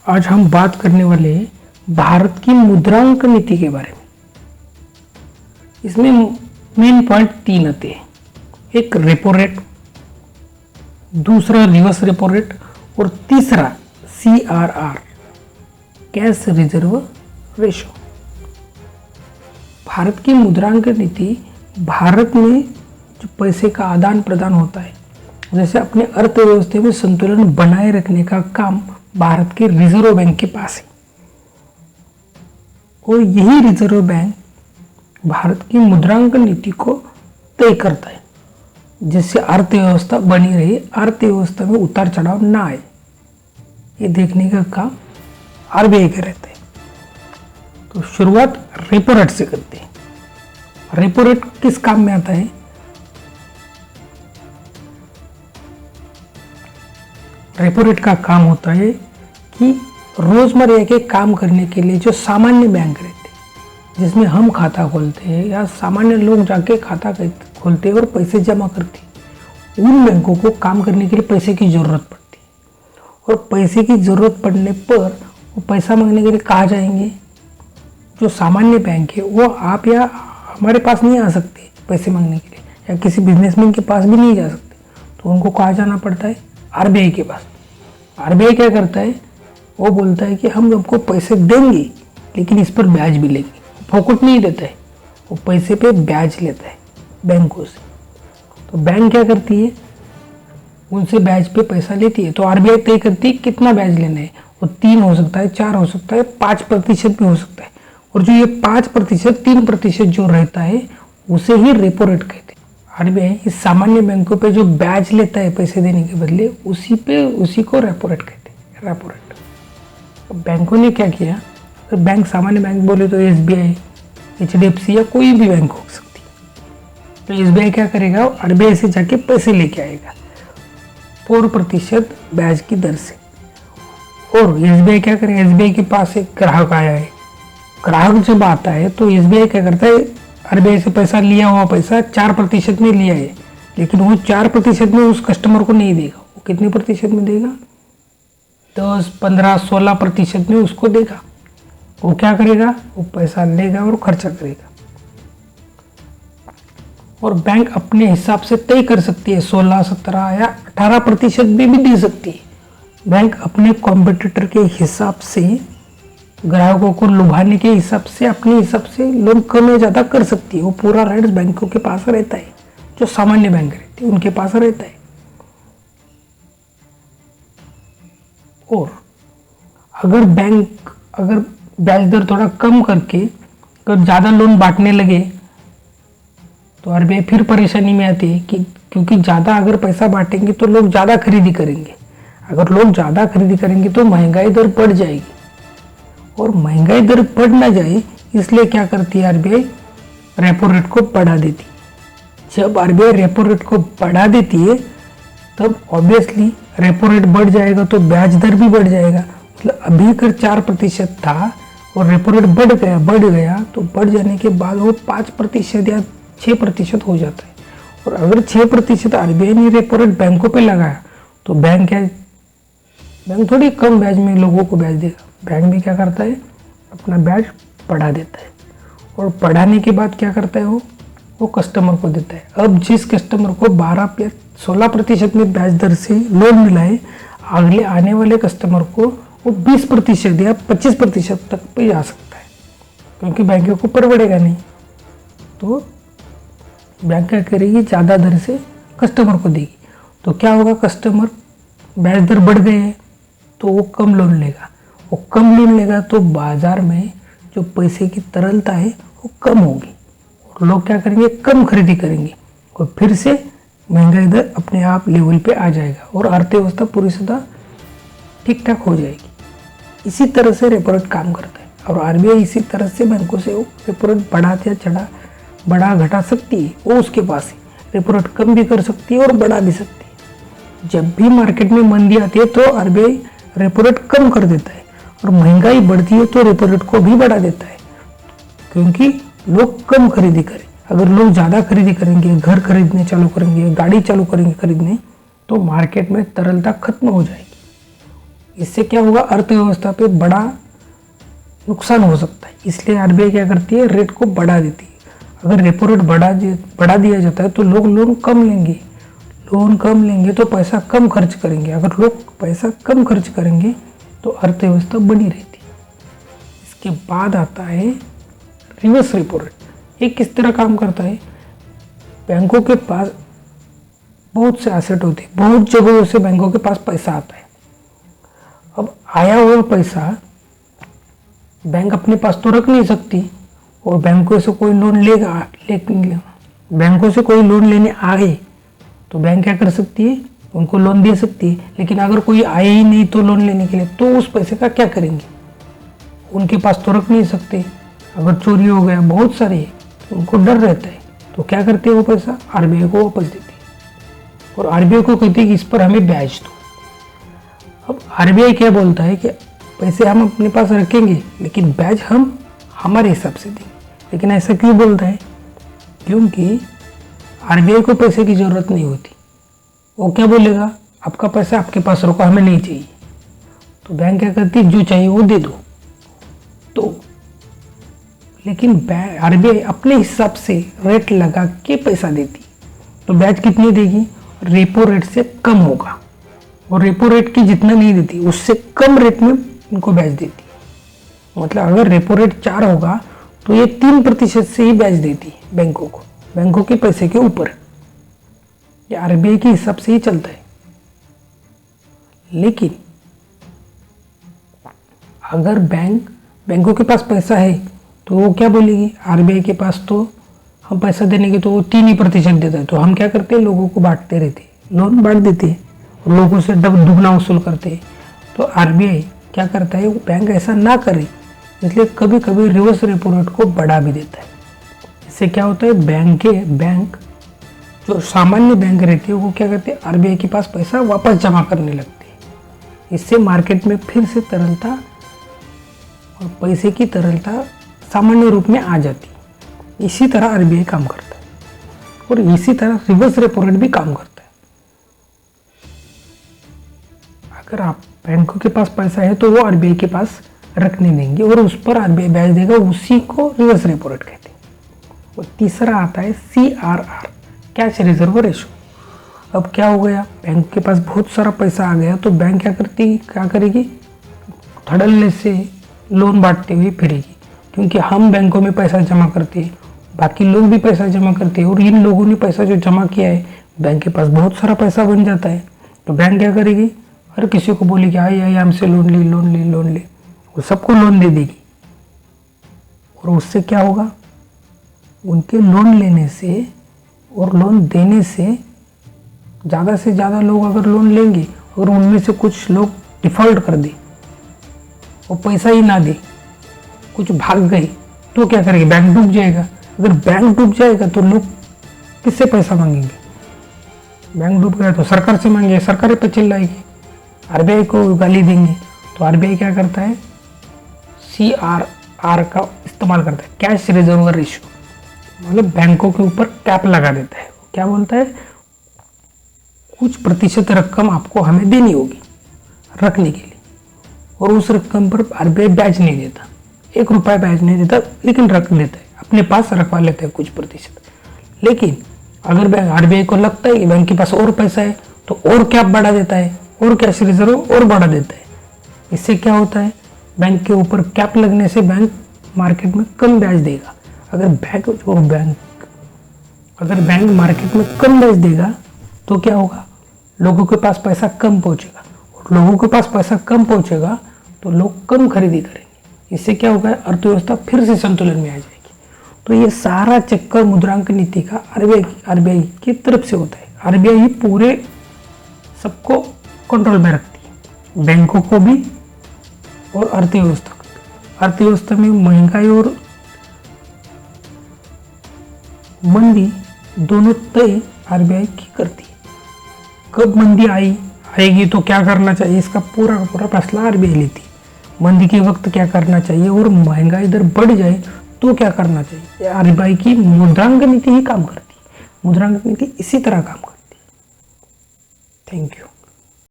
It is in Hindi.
आज हम बात करने वाले हैं भारत की मुद्रांक नीति के बारे में। इसमें मेन पॉइंट 3 आते हैं। एक रेपो रेट, दूसरा रिवर्स रेपो रेट और तीसरा CRR, cash reserve ratio. Bharat की मुद्रांक नीति भारत में जो पैसे का आदान प्रदान होता है, जैसे अपने अर्थव्यवस्था में संतुलन बनाए रखने का काम भारत के रिजर्व बैंक के पास है और यही रिजर्व बैंक भारत की मुद्रांक नीति को तय करता है, जिससे अर्थव्यवस्था बनी रहे, अर्थव्यवस्था में उतार चढ़ाव ना आए। ये देखने का काम RBI का रहता है। तो शुरुआत रेपो रेट से करते हैं। रेपो रेट किस काम में आता है? रेपो रेट का काम होता है कि रोजमर्रा के काम करने के लिए जो सामान्य बैंक रहते हैं, जिसमें हम खाता खोलते हैं या सामान्य लोग जाके खाता खोलते हैं और पैसे जमा करते हैं, उन बैंकों को काम करने के लिए पैसे की ज़रूरत पड़ती है। और पैसे की ज़रूरत पड़ने पर वो पैसा मांगने के लिए कहाँ जाएंगे? जो सामान्य बैंक है वो आप या हमारे पास नहीं आ सकते पैसे मांगने के लिए, या किसी बिजनेसमैन के पास भी नहीं जा सकते, तो उनको कहाँ जाना पड़ता है? RBI के पास। RBI क्या करता है? वो बोलता है कि हम आपको पैसे देंगे लेकिन इस पर ब्याज भी लेंगे। फोकट नहीं देता है, वो पैसे पे ब्याज लेता है बैंकों से। तो बैंक क्या करती है? उनसे ब्याज पे पैसा लेती है। तो RBI तय करती है कितना ब्याज लेना है। वो 3 हो सकता है, 4 हो सकता है, 5% भी हो सकता है। और जो ये 5%, 3% जो रहता है उसे ही रेपो रेट कहते हैं। RBI इस सामान्य बैंकों पे जो ब्याज लेता है पैसे देने के बदले, उसी को रेपो रेट कहते हैं। Repo rate. तो बैंकों ने क्या किया? तो बैंक, सामान्य बैंक बोले तो SBI, HDFC या कोई भी बैंक हो सकती है। तो SBI क्या करेगा? RBI से जाके पैसे लेके आएगा 4% ब्याज की दर से। और SBI क्या करेगा? SBI के पास एक ग्राहक आया है। ग्राहक जब आता है तो SBI क्या करता है? RBI से पैसा लिया हुआ पैसा 4% में लिया है, लेकिन वो 4% में उस कस्टमर को नहीं देगा। वो कितने प्रतिशत में देगा? 10, 15, 16% में उसको देगा। वो क्या करेगा? वो पैसा लेगा और खर्चा करेगा। और बैंक अपने हिसाब से तय कर सकती है, 16, 17 या 18% में भी दे सकती है। बैंक अपने कॉम्पिटिटर के हिसाब से, ग्राहकों को लुभाने के हिसाब से, अपने हिसाब से लोन कम या ज़्यादा कर सकती है। वो पूरा राइट्स बैंकों के पास रहता है, जो सामान्य बैंक रहते हैं उनके पास रहता है। और अगर ब्याज दर थोड़ा कम करके अगर ज़्यादा लोन बांटने लगे तो RBI फिर परेशानी में आती है क्योंकि ज़्यादा अगर पैसा बांटेंगे तो लोग ज़्यादा खरीदी करेंगे। अगर लोग ज़्यादा खरीदी करेंगे तो महंगाई दर बढ़ जाएगी, और महंगाई दर बढ़ ना जाए इसलिए क्या करती है RBI? रेपो रेट को बढ़ा देती है। जब RBI रेपो रेट को बढ़ा देती है तब ऑब्वियसली रेपो रेट बढ़ जाएगा तो ब्याज दर भी बढ़ जाएगा। मतलब अभी अगर 4% था और रेपो रेट बढ़ गया तो बढ़ जाने के बाद वो 5% या 6% हो जाता है। और अगर 6% RBI ने रेपो रेट बैंकों पे लगाया तो बैंक थोड़ी कम ब्याज में लोगों को ब्याज देगा। बैंक भी क्या करता है? अपना ब्याज बढ़ा देता है। और बढ़ाने के बाद क्या करता है? वो कस्टमर को देता है। अब जिस कस्टमर को 12 या 16% में ब्याज दर से लोन मिला है, अगले आने वाले कस्टमर को वो 20% या 25% तक पे जा सकता है, क्योंकि बैंकों को परवड़ेगा नहीं। तो बैंक क्या करेगी? ज़्यादा दर से कस्टमर को देगी। तो क्या होगा? कस्टमर, ब्याज दर बढ़ गए हैं तो वो कम लोन लेगा। वो कम लोन लेगा तो बाजार में जो पैसे की तरलता है वो कम होगी और लोग क्या करेंगे? कम खरीदी करेंगे और फिर से महंगाई दर अपने आप लेवल पे आ जाएगा और अर्थव्यवस्था पूरी सदा ठीक ठाक हो जाएगी। इसी तरह से रेपो रेट काम करता है और RBI इसी तरह से बैंकों से वो रेपो रेट बढ़ा घटा सकती है। वो उसके पास है। रेपो रेट कम भी कर सकती है और बढ़ा भी सकती है। जब भी मार्केट में मंदी आती है तो RBI रेपो रेट कम कर देता है, और महंगाई बढ़ती है तो रेपो रेट को भी बढ़ा देता है, क्योंकि लोग कम खरीदी करें। अगर लोग ज़्यादा खरीदी करेंगे, घर खरीदने चालू करेंगे, गाड़ी चालू करेंगे खरीदने, तो मार्केट में तरलता खत्म हो जाएगी इससे क्या होगा, अर्थव्यवस्था पे बड़ा नुकसान हो सकता है। इसलिए आरबीआई क्या करती है, रेट को बढ़ा देती है। अगर रेपो रेट बढ़ा दिया जाता है तो लोग लोन कम लेंगे, लोन कम लेंगे तो पैसा कम खर्च करेंगे। अगर लोग पैसा कम खर्च करेंगे तो अर्थव्यवस्था बनी रहती है। इसके बाद आता है रिवर्स रेपो रेट। ये किस तरह काम करता है, बैंकों के पास बहुत से एसेट होते हैं, बहुत जगहों से बैंकों के पास पैसा आता है। अब आया हुआ पैसा बैंक अपने पास तो रख नहीं सकती, और बैंकों से कोई लोन लेगा, लेकिन बैंकों से कोई लोन लेने आए तो बैंक क्या कर सकती है, उनको लोन दे सकती है। लेकिन अगर कोई आए ही नहीं तो लोन लेने के लिए, तो उस पैसे का क्या करेंगे, उनके पास तो रख नहीं सकते। अगर चोरी हो गया, बहुत सारे तो उनको डर रहता है, तो क्या करते हैं, वो पैसा आरबीआई को वापस देती है, और आरबीआई को कहती है कि इस पर हमें ब्याज दो। अब आरबीआई क्या बोलता है कि पैसे हम अपने पास रखेंगे, लेकिन ब्याज हम हमारे हिसाब से देंगे। लेकिन ऐसा क्यों बोलता है, क्योंकि आरबीआई को पैसे की ज़रूरत नहीं होती। वो क्या बोलेगा, आपका पैसा आपके पास रखो, हमें नहीं चाहिए। तो बैंक क्या करती है, जो चाहिए वो दे दो। तो लेकिन आरबीआई अपने हिसाब से रेट लगा के पैसा देती, तो ब्याज कितनी देगी, रेपो रेट से कम होगा, और रेपो रेट की जितना नहीं देती उससे कम रेट में इनको ब्याज देती है। मतलब अगर रेपो रेट 4 होगा तो ये 3% से ही ब्याज देती है बैंकों को, बैंकों के पैसे के ऊपर। ये आरबीआई के हिसाब से ही चलता है। लेकिन अगर बैंकों के पास पैसा है तो वो क्या बोलेगी, आरबीआई के पास तो हम पैसा देने के तो वो 3% देता है, तो हम क्या करते हैं, लोगों को बांटते रहते हैं, लोन बांट देते हैं, लोगों से दुगना वसूल करते हैं। तो आरबीआई क्या करता है, बैंक ऐसा ना करे, इसलिए कभी कभी रिवर्स रेपो रेट को बढ़ा भी देता है। इससे क्या होता है, बैंक जो सामान्य बैंक रहते हैं वो क्या करते हैं, आरबीआई के पास पैसा वापस जमा करने लगते हैं। इससे मार्केट में फिर से तरलता और पैसे की तरलता सामान्य रूप में आ जाती है। इसी तरह आरबीआई काम करता है, और इसी तरह रिवर्स रेपो रेट भी काम करता है। अगर आप बैंकों के पास पैसा है तो वो आरबीआई के पास रखने देंगे, और उस पर आरबीआई ब्याज देगा, उसी को रिवर्स रेपो रेट कहते हैं। और तीसरा आता है CRR, कैश रिजर्व रेशो। अब क्या हो गया, बैंक के पास बहुत सारा पैसा आ गया, तो बैंक क्या करेगी, धड़ल्ले से लोन बांटते हुए फिरेगी, क्योंकि हम बैंकों में पैसा जमा करते हैं, बाकी लोग भी पैसा जमा करते हैं, और इन लोगों ने पैसा जो जमा किया है, बैंक के पास बहुत सारा पैसा बन जाता है। तो बैंक क्या करेगी, हर किसी को बोलेगी आइए हमसे लोन ले, वो सबको लोन दे देगी। और उससे क्या होगा, उनके लोन लेने से और लोन देने से ज़्यादा लोग अगर लोन लेंगे, अगर उनमें से कुछ लोग डिफ़ॉल्ट कर दे, वो पैसा ही ना दे, कुछ भाग गए, तो क्या करेंगे, बैंक डूब जाएगा। अगर बैंक डूब जाएगा तो लोग किससे पैसा मांगेंगे, बैंक डूब गया तो सरकार से मांगेंगे, सरकार पे चिल्लाएगी, आरबीआई को गाली देंगे। तो आरबीआई क्या करता है, CRR का इस्तेमाल करता है, कैश रिजर्व रेशियो, मतलब बैंकों के ऊपर कैप लगा देता है। क्या बोलता है, कुछ प्रतिशत रकम आपको हमें देनी होगी रखने के लिए, और उस रकम पर आरबीआई ब्याज नहीं देता, 1 रुपया ब्याज नहीं देता, लेकिन रख लेता है, अपने पास रखवा लेते हैं कुछ प्रतिशत। लेकिन अगर आरबीआई को लगता है कि बैंक के पास और पैसा है तो और कैप बढ़ा देता है, और कैश रिजर्व और बढ़ा देता है। इससे क्या होता है, बैंक के ऊपर कैप लगने से बैंक मार्केट में कम ब्याज देगा। अगर बैंक मार्केट में कम ब्याज देगा तो क्या होगा, लोगों के पास पैसा कम पहुंचेगा, और लोगों के पास पैसा कम पहुंचेगा तो लोग कम खरीदी करेंगे। इससे क्या होगा, अर्थव्यवस्था फिर से संतुलन में आ जाएगी। तो ये सारा चक्कर मुद्रांक नीति का आरबीआई की तरफ से होता है। आरबीआई ही पूरे सबको कंट्रोल में रखती है, बैंकों को भी और अर्थव्यवस्था को। अर्थव्यवस्था में महंगाई और मंदी दोनों तय आरबीआई की करती है। कब मंदी आएगी तो क्या करना चाहिए, इसका पूरा का पूरा फैसला आरबीआई लेती है। मंदी के वक्त क्या करना चाहिए, और महंगाई दर बढ़ जाए तो क्या करना चाहिए, आरबीआई की मुद्रांक नीति ही काम करती है। मुद्रांक नीति इसी तरह काम करती है। Thank you.